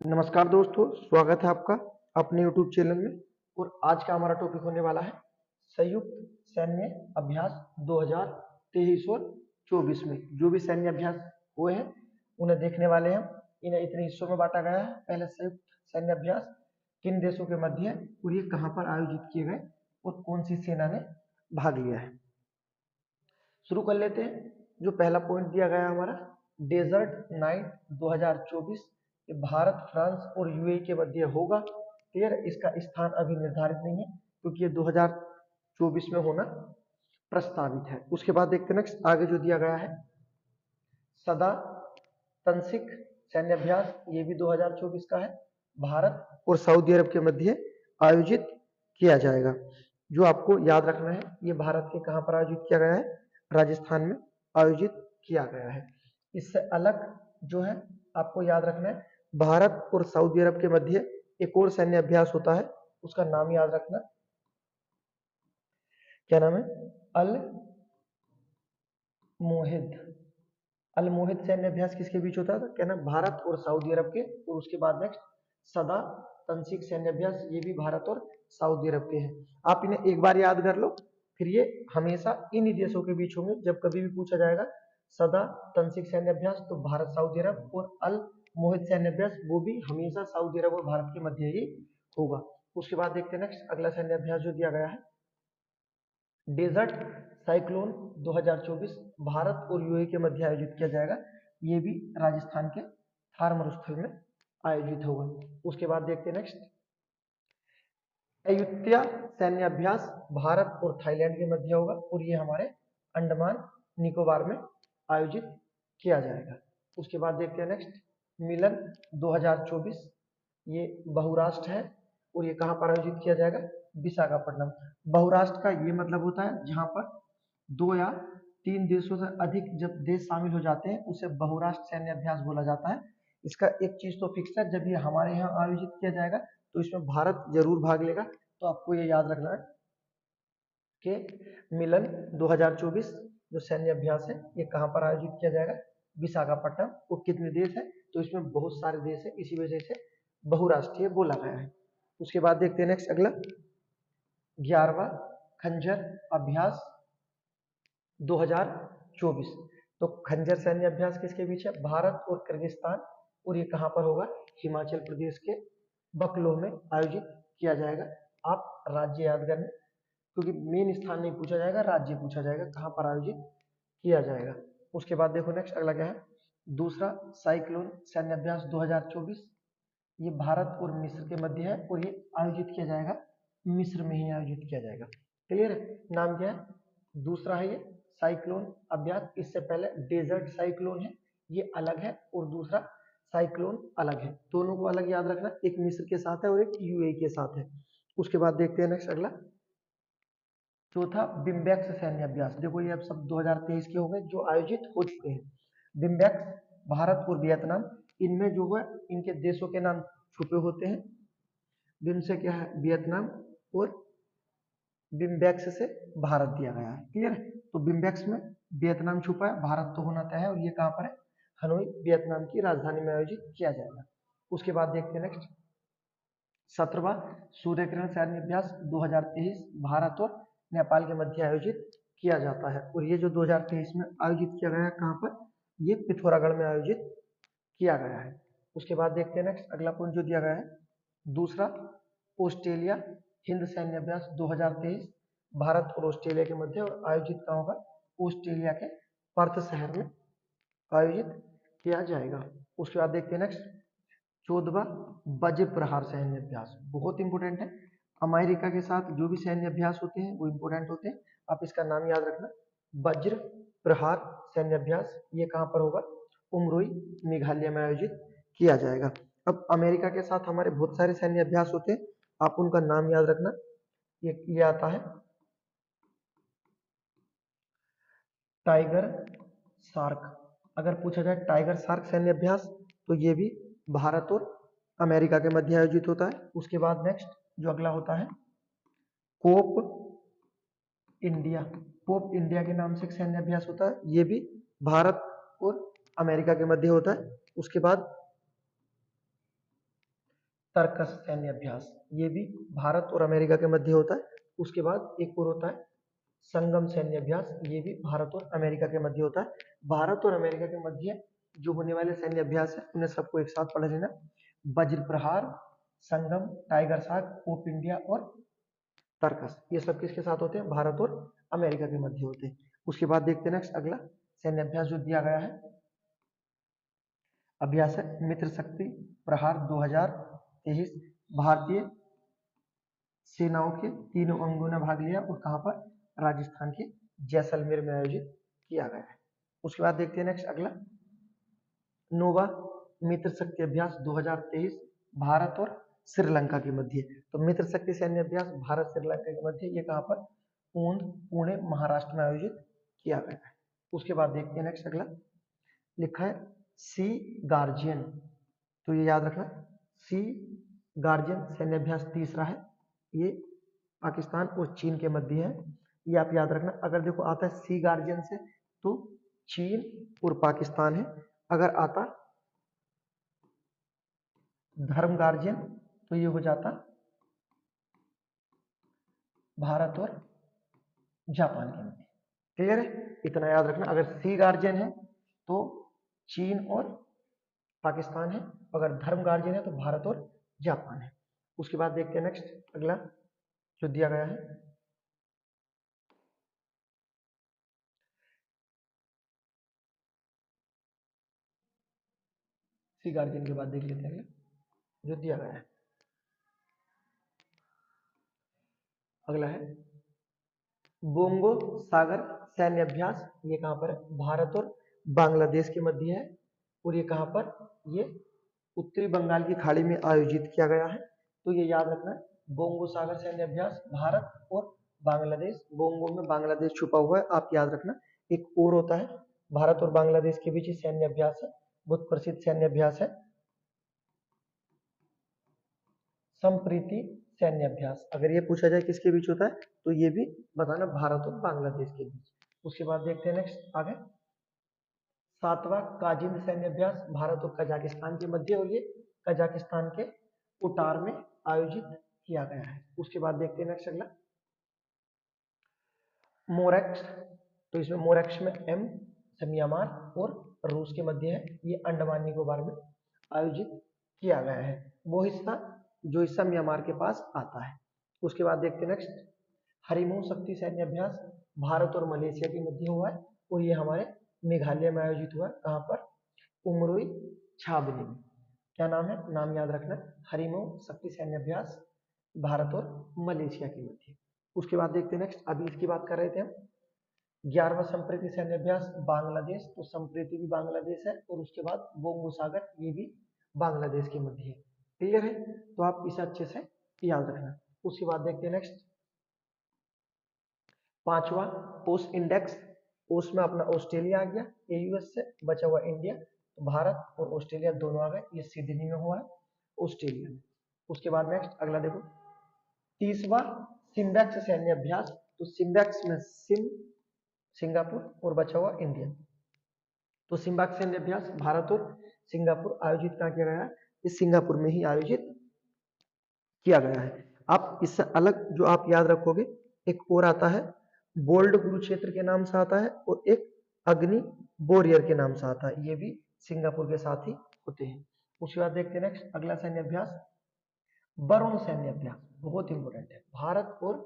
नमस्कार दोस्तों, स्वागत है आपका अपने YouTube चैनल में। और आज का हमारा टॉपिक होने वाला है संयुक्त सैन्य अभ्यास 2023 और 24 में जो भी सैन्य अभ्यास हुए हैं उन्हें देखने वाले हैं। इन्हें इतने हिस्सों में बांटा गया है। पहले संयुक्त सैन्य अभ्यास किन देशों के मध्य है और ये कहाँ पर आयोजित किए गए और कौन सी सेना ने भाग लिया है। शुरू कर लेते हैं। जो पहला पॉइंट दिया गया है हमारा, डेजर्ट नाइट 2024, ये भारत, फ्रांस और यूएई के मध्य होगा। क्लियर, इसका स्थान अभी निर्धारित नहीं है क्योंकि ये 2024 में होना प्रस्तावित है। उसके बाद देखते हैं नेक्स्ट आगे जो दिया गया है, सदा तंसिक सैन्य अभ्यास, ये भी 2024 का है। भारत और सऊदी अरब के मध्य आयोजित किया जाएगा। जो आपको याद रखना है, ये भारत के कहां पर आयोजित किया गया है, राजस्थान में आयोजित किया गया है। इससे अलग जो है आपको याद रखना है, भारत और सऊदी अरब के मध्य एक और सैन्य अभ्यास होता है, उसका नाम याद रखना, क्या नाम है, अल मोहिद। अल मोहिद सैन्य अभ्यास किसके बीच होता था, क्या नाम, भारत और सऊदी अरब के। और उसके बाद नेक्स्ट सदा तंसिक सैन्य अभ्यास, ये भी भारत और सऊदी अरब के हैं। आप इन्हें एक बार याद कर लो, फिर ये हमेशा इन देशों के बीच होंगे। जब कभी भी पूछा जाएगा सदा तंसिक सैन्य अभ्यास तो भारत सऊदी अरब, और अल मोहिद सैन्य अभ्यास वो भी हमेशा सऊदी अरब और भारत के मध्य ही होगा। उसके बाद देखते हैं नेक्स्ट अगला सैन्य अभ्यास जो दिया गया है, डेजर्ट साइक्लोन 2024, भारत और यूएई के मध्य आयोजित किया जाएगा। ये भी राजस्थान के थार मरुस्थल में आयोजित होगा। उसके बाद देखते हैं नेक्स्ट अयुत्या सैन्य अभ्यास, भारत और थाईलैंड के मध्य होगा और ये हमारे अंडमान निकोबार में आयोजित किया जाएगा। उसके बाद देखते हैं नेक्स्ट मिलन 2024, ये बहुराष्ट्र है और ये कहाँ पर आयोजित किया जाएगा, विशाखापट्टनम। बहुराष्ट्र का ये मतलब होता है जहां पर 2 या 3 देशों से अधिक जब देश शामिल हो जाते हैं उसे बहुराष्ट्र सैन्य अभ्यास बोला जाता है। इसका एक चीज तो फिक्स है, जब ये हमारे यहाँ आयोजित किया जाएगा तो इसमें भारत जरूर भाग लेगा। तो आपको ये याद रखना है कि मिलन 2024 जो सैन्य अभ्यास है ये कहाँ पर आयोजित किया जाएगा, विशाखापट्टनम। और कितने देश है, तो इसमें बहुत सारे देश है, इसी वजह से बहुराष्ट्रीय बोला गया है। उसके बाद देखते हैं नेक्स्ट अगला 11वां खंजर अभ्यास 2024। तो खंजर सैन्य अभ्यास किसके बीच है, भारत और किर्गिस्तान, और ये कहां पर होगा, हिमाचल प्रदेश के बकलो में आयोजित किया जाएगा। आप राज्य याद करना, क्योंकि मेन स्थान नहीं पूछा जाएगा, राज्य पूछा जाएगा कहां पर आयोजित किया जाएगा। उसके बाद देखो नेक्स्ट अगला क्या है, दूसरा साइक्लोन सैन्य अभ्यास 2024, ये भारत और मिस्र के मध्य है और ये आयोजित किया जाएगा मिस्र में ही आयोजित किया जाएगा। क्लियर है, नाम क्या है, दूसरा है ये साइक्लोन अभ्यास। इससे पहले डेजर्ट साइक्लोन है, ये अलग है, और दूसरा साइक्लोन अलग है। दोनों को अलग याद रखना, एक मिस्र के साथ है और एक यूएई के साथ है। उसके बाद देखते हैं नेक्स्ट अगला चौथा बिम्बैक्स सैन्य अभ्यास। देखो ये अब सब 2023 के हो गए जो आयोजित हो चुके हैं। बिम्बैक्स भारत और वियतनाम, इनमें जो है इनके देशों के नाम छुपे होते हैं। बिम से क्या है, वियतनाम, और बिम्बैक्स से भारत दिया गया है। क्लियर है, तो बिम्बैक्स में वियतनाम छुपा है, भारत तो होना तय है, और ये कहां पर है, हनोई वियतनाम की राजधानी में आयोजित किया जाएगा। उसके बाद देखते हैं नेक्स्ट 17वां सूर्य किरण सैन्य अभ्यास 2023, भारत और नेपाल के मध्य आयोजित किया जाता है। और ये जो 2023 में आयोजित किया गया है कहां पर, ये पिथौरागढ़ में आयोजित किया गया है। उसके बाद देखते हैं नेक्स्ट अगला पॉइंट जो दिया गया है, दूसरा ऑस्ट्रेलिया हिंद सैन्य अभ्यास 2023, भारत और ऑस्ट्रेलिया के मध्य, और आयोजित कहाँ होगा, ऑस्ट्रेलिया के पर्थ शहर में आयोजित किया जाएगा। उसके बाद देखते हैं नेक्स्ट 14वां वज्र प्रहार सैन्य अभ्यास, बहुत इंपॉर्टेंट है। अमेरिका के साथ जो भी सैन्य अभ्यास होते हैं वो इंपॉर्टेंट होते हैं, आप इसका नाम याद रखना, वज्र प्रहार सैन्य अभ्यास। ये कहां पर होगा, उमरोई मेघालय में आयोजित किया जाएगा। अब अमेरिका के साथ हमारे बहुत सारे सैन्य अभ्यास होते हैं, आप उनका नाम याद रखना। ये आता है टाइगर शार्क। अगर पूछा जाए टाइगर शार्क सैन्य अभ्यास तो ये भी भारत और अमेरिका के मध्य आयोजित होता है। उसके बाद नेक्स्ट जो अगला होता है कोप इंडिया, पोप इंडिया के नाम से एक सैन्य अभ्यास होता है, ये भी भारत और अमेरिका के मध्य होता है। उसके बाद तर्कस सैन्य अभ्यास, ये भी भारत और अमेरिका के मध्य होता है। उसके बाद एक और होता है संगम सैन्य अभ्यास, ये भी भारत और अमेरिका के मध्य होता है। भारत और अमेरिका के मध्य जो होने वाले सैन्य अभ्यास है उन्हें सबको एक साथ पढ़ लेना। वज्र प्रहार, संगम, टाइगर शार्क, ओप इंडिया और तर्कस, ये सब किसके साथ होते हैं? भारत और अमेरिका के मध्य होते हैं। उसके बाद देखते हैं नेक्स्ट अगला सैन्य अभ्यास जो दिया गया है, अभ्यास है मित्र शक्ति प्रहार 2023। भारतीय सेनाओं के तीनों अंगों ने भाग लिया और कहां पर? राजस्थान के जैसलमेर में आयोजित किया गया है। उसके बाद देखते हैं नेक्स्ट अगला नोवा मित्र शक्ति अभ्यास 2023 भारत और श्रीलंका के मध्य। तो मित्र शक्ति सैन्य अभ्यास भारत श्रीलंका के मध्य, ये कहां पर? पुणे महाराष्ट्र में आयोजित किया गया है। उसके बाद देखते हैं नेक्स्ट अगला लिखा है सी गार्जियन, तो ये याद रखना सी गार्जियन सैन्य अभ्यास तीसरा है, ये पाकिस्तान और चीन के मध्य है। ये आप याद रखना, अगर देखो आता है सी गार्जियन से तो चीन और पाकिस्तान है, अगर आता धर्म गार्जियन तो ये हो जाता भारत और जापान के मध्य। क्लियर है? इतना याद रखना, अगर सी गार्जियन है तो चीन और पाकिस्तान है, अगर धर्म गार्जियन है तो भारत और जापान है। उसके बाद देखते हैं नेक्स्ट अगला जो दिया गया है सी गार्जियन के बाद देख लेते हैं जो दिया गया है। अगला है बोंगो सागर सैन्य अभ्यास, ये कहां पर है? भारत और बांग्लादेश के मध्य है और ये कहां पर? ये उत्तरी बंगाल की खाड़ी में आयोजित किया गया है। तो ये याद रखना बोंगो सागर सैन्य अभ्यास भारत और बांग्लादेश, बोंगो में बांग्लादेश छुपा हुआ है, आप याद रखना। एक और होता है भारत और बांग्लादेश के बीच सैन्य अभ्यास है, बहुत प्रसिद्ध सैन्य अभ्यास है संप्रीति सैन्य अभ्यास। अगर ये पूछा जाए किसके बीच होता है तो ये भी बताना भारत और बांग्लादेश के बीच। उसके बाद देखते हैं नेक्स्ट आगे सातवां काजिंद सैन्य अभ्यास भारत और कजाकिस्तान के मध्य, और ये कजाकिस्तान के उटार में आयोजित किया गया है। उसके बाद देखते हैं नेक्स्ट अगला मोरेक्स, तो इसमें मोरेक्स में एम से म्यांमार और रूस के मध्य है, ये अंडमान निकोबार में आयोजित किया गया है, वो हिस्सा जो हिस्सा म्यांमार के पास आता है। उसके बाद देखते हैं नेक्स्ट हरिमोह शक्ति सैन्य अभ्यास भारत और मलेशिया के मध्य हुआ है और ये हमारे मेघालय में आयोजित हुआ है, कहां पर? उमरोई छावनी में। क्या नाम है? नाम याद रखना हरिमोह शक्ति सैन्य अभ्यास भारत और मलेशिया के मध्य। उसके बाद देखते हैं नेक्स्ट, अभी इसकी बात कर रहे थे हम 11वां संप्रीति सैन्य अभ्यास बांग्लादेश, तो संप्रीति भी बांग्लादेश है और उसके बाद बोंगो सागर ये भी बांग्लादेश के मध्य है। क्लियर है? तो आप इसे अच्छे से याद रखना। उसके बाद देखते हैं नेक्स्ट पांचवा ओस इंडेक्स, ओस में अपना ऑस्ट्रेलिया आ गया, यूएस से बचा हुआ इंडिया, तो भारत और ऑस्ट्रेलिया दोनों आ गए, ये सिडनी में हुआ है ऑस्ट्रेलिया में। उसके बाद नेक्स्ट अगला देखो तीसवा सिम्बैक्स सैन्य अभ्यास, तो सिम्बैक्स में सिंगापुर और बचा हुआ इंडिया, तो सिम्बैक्स सैन्य अभ्यास भारत और सिंगापुर आयोजित कहाँ किया गया है? इस सिंगापुर में ही आयोजित किया गया है। आप इससे अलग जो आप याद रखोगे एक और आता है बोल्ड कुरुक्षेत्र के नाम से आता है और एक अग्नि बोरियर के नाम से आता है, ये भी सिंगापुर के साथ ही होते हैं। उसके बाद देखते हैं नेक्स्ट अगला सैन्य अभ्यास वरुण सैन्य अभ्यास, बहुत इंपॉर्टेंट है, भारत और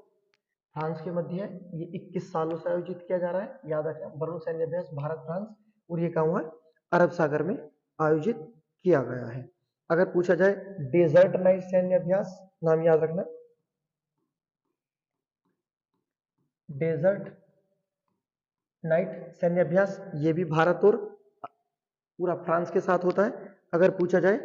फ्रांस के मध्य है, ये 21 सालों से आयोजित किया जा रहा है, याद रखना वरुण सैन्य अभ्यास भारत फ्रांस, और ये कहाँ हुआ है? अरब सागर में आयोजित किया गया है। अगर पूछा जाए डेजर्ट नाइट सैन्य अभ्यास, नाम याद रखना डेजर्ट नाइट सैन्य अभ्यास, ये भी भारत और पूरा फ्रांस के साथ होता है। अगर पूछा जाए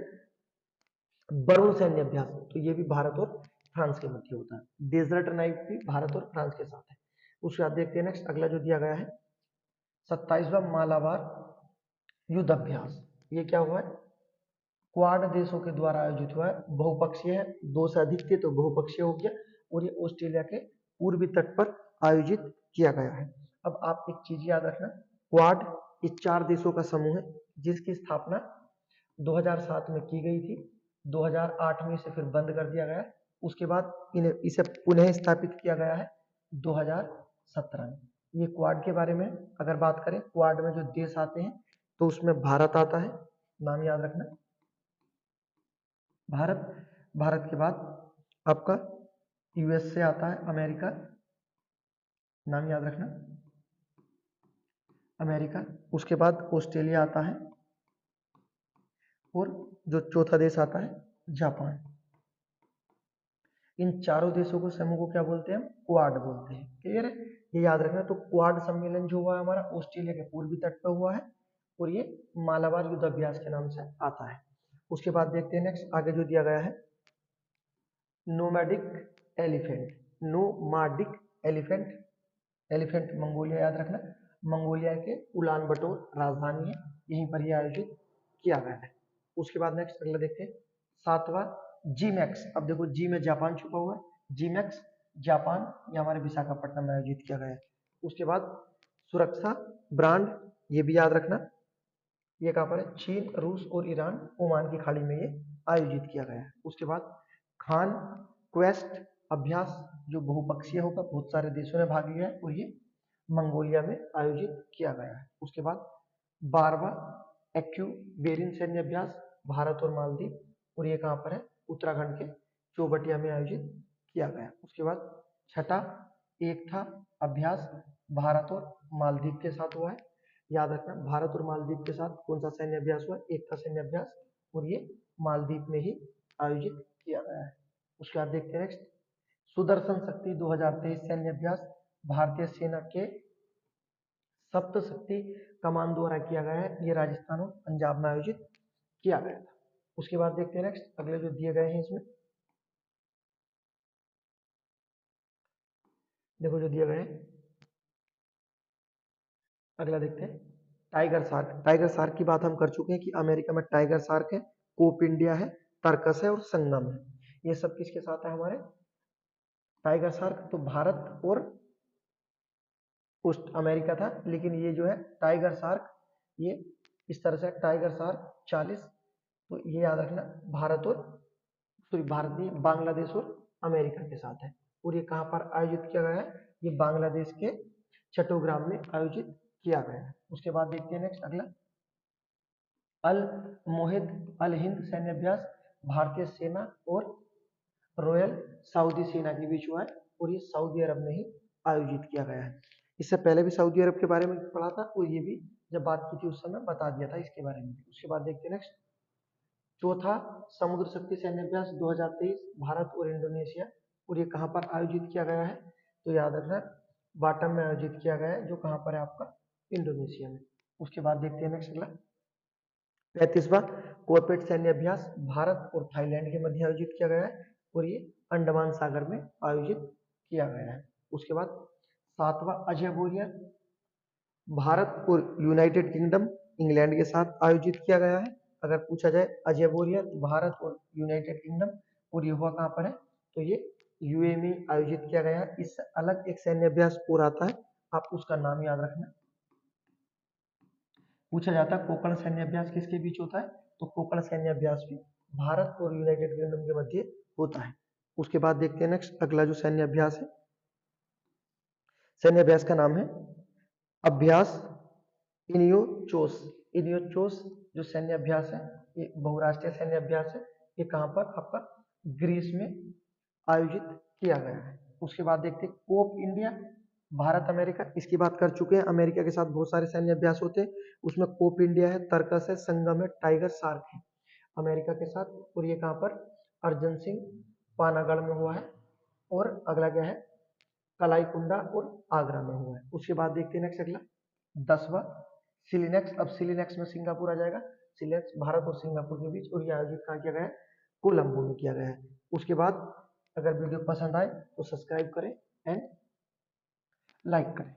वरुण सैन्य अभ्यास तो ये भी भारत और फ्रांस के मध्य होता है, डेजर्ट नाइट भी भारत और फ्रांस के साथ है। उसके बाद देखते हैं नेक्स्ट अगला जो दिया गया है 27वां मालाबार युद्ध अभ्यास, ये क्या हुआ है? क्वाड देशों के द्वारा आयोजित हुआ है, बहुपक्षीय है, दो से अधिक थे तो बहुपक्षीय हो गया, और ये ऑस्ट्रेलिया के पूर्वी तट पर आयोजित किया गया है। अब आप एक चीज याद रखना क्वाड ये 4 देशों का समूह है जिसकी स्थापना 2007 में की गई थी 2008 में इसे फिर बंद कर दिया गया। उसके बाद इसे पुनः स्थापित किया गया है 2017 में। ये क्वाड के बारे में अगर बात करें, क्वाड में जो देश आते हैं तो उसमें भारत आता है, नाम याद रखना भारत। भारत के बाद आपका यूएसए आता है, अमेरिका, नाम याद रखना अमेरिका। उसके बाद ऑस्ट्रेलिया आता है और जो चौथा देश आता है जापान। इन चारों देशों को समूह को क्या बोलते हैं? क्वाड बोलते हैं। क्लियर है? ये याद रखना। तो क्वाड सम्मेलन जो हुआ है हमारा ऑस्ट्रेलिया के पूर्वी तट पर हुआ है और ये मालाबार युद्ध अभ्यास के नाम से आता है। उसके बाद देखते हैं नेक्स्ट आगे जो दिया गया है, nomadic elephant. Nomadic elephant, elephant Mongolia याद रखना, मंगोलिया के उलान बटोर राजधानी है, यहीं पर यह आयोजित किया गया है। उसके बाद नेक्स्ट अगला देखते हैं, 7वां जी मैक्स। अब देखो जी में जापान छुपा हुआ है, जी मैक्स जापान, ये हमारे विशाखापट्टनम में आयोजित किया गया है। उसके बाद सुरक्षा ब्रांड, ये भी याद रखना, ये कहाँ पर है? चीन, रूस और ईरान, ओमान की खाड़ी में ये आयोजित किया गया है। उसके बाद खान क्वेस्ट अभ्यास जो बहुपक्षीय होगा, बहुत सारे देशों ने भाग लिया है और ये मंगोलिया में आयोजित किया गया है। उसके बाद 12वां एक्यूबेरिन सैन्य अभ्यास भारत और मालदीव, और ये कहाँ पर है? उत्तराखंड के चौबटिया में आयोजित किया गया। उसके बाद 6ठा एकता अभ्यास भारत और मालदीव के साथ हुआ है, याद रखना भारत और मालदीव के साथ कौन सा सैन्य अभ्यास हुआ? एकता सैन्य अभ्यास, और ये मालदीव में ही आयोजित किया गया है। उसके बाद देखते हैं नेक्स्ट, सुदर्शन शक्ति 2023 सैन्य अभ्यास भारतीय सेना के सप्त शक्ति कमान द्वारा किया गया है, ये राजस्थान और पंजाब में आयोजित किया गया था। उसके बाद देखते हैं नेक्स्ट अगले जो दिए गए हैं इसमें, देखो जो दिए गए हैं अगला देखते हैं, टाइगर शार्क। टाइगर शार्क की बात हम कर चुके हैं कि अमेरिका में टाइगर शार्क है, कोप इंडिया है, टर्कस है और संगम है। ये सब किसके साथ है हमारे? टाइगर शार्क तो भारत और उस अमेरिका था, लेकिन ये जो है टाइगर शार्क, ये इस तरह से टाइगर शार्क 40, तो ये याद रखना भारत और भारत नहीं, बांग्लादेश और अमेरिका के साथ है। और ये कहाँ पर आयोजित किया गया है? ये बांग्लादेश के चट्टोग्राम में आयोजित किया गया है। उसके बाद देखते हैं नेक्स्ट अगला, अल मोहिद अल हिंद सैन्य अभ्यास भारतीय सेना और रॉयल सऊदी सेना के बीच हुआ है और ये सऊदी अरब में ही आयोजित किया गया है। इससे पहले भी सऊदी अरब के बारे में पढ़ा था और ये भी जब बात की थी उस समय बता दिया था इसके बारे में। उसके बाद देखते हैं नेक्स्ट, चौथा समुद्र शक्ति सैन्य अभ्यास 2023 भारत और इंडोनेशिया, और ये कहाँ पर आयोजित किया गया है? तो याद रखना बाटम में आयोजित किया गया है, जो कहाँ पर है आपका? इंडोनेशिया में। उसके बाद देखते हैं नेक्स्ट अगला, 35वां कॉर्पेट सैन्य अभ्यास भारत और थाईलैंड के मध्य आयोजित किया गया है और ये अंडमान सागर में आयोजित किया गया है। उसके बाद 7वां अजय वॉरियर भारत और यूनाइटेड किंगडम इंग्लैंड के साथ आयोजित किया गया है। अगर पूछा जाए अजय वॉरियर भारत और यूनाइटेड किंगडम, और ये हुआ कहाँ पर है? तो ये यूएई में आयोजित किया गया है। इससे अलग एक सैन्य अभ्यास और आता है, आप उसका नाम याद रखना। पूछा जाता है कोकण सैन्य अभ्यास किसके बीच होता है? तो कोकण सैन्य अभ्यास भी भारत और यूनाइटेड किंगडम के मध्य होता है। उसके बाद देखते हैं नेक्स्ट अगला जो सैन्य अभ्यास है, सैन्य अभ्यास का नाम है अभ्यास इनियोचोस। इनियोचोस जो सैन्य अभ्यास है, ये बहुराष्ट्रीय सैन्य अभ्यास है, ये कहाँ पर? आपका ग्रीस में आयोजित किया गया है। उसके बाद देखते हैं कोप इंडिया भारत अमेरिका, इसकी बात कर चुके हैं। अमेरिका के साथ बहुत सारे सैन्य अभ्यास होते हैं, उसमें कोप इंडिया है, तर्कस है, संगम है, टाइगर शार्क है अमेरिका के साथ, और ये कहाँ पर? अर्जन सिंह पानागढ़ में हुआ है। और अगला क्या है? कलाई कुंडा और आगरा में हुआ है। उसके बाद देखते हैं नेक्स्ट अगला 10वां सिलिनेक्स। अब सिलिनेक्स में सिंगापुर आ जाएगा, सिलिनेक्स भारत और सिंगापुर के बीच, और ये आयोजित कहाँ किया गया है? कोलंबो में किया गया है। उसके बाद अगर वीडियो पसंद आए तो सब्सक्राइब करें एंड लाइक करें।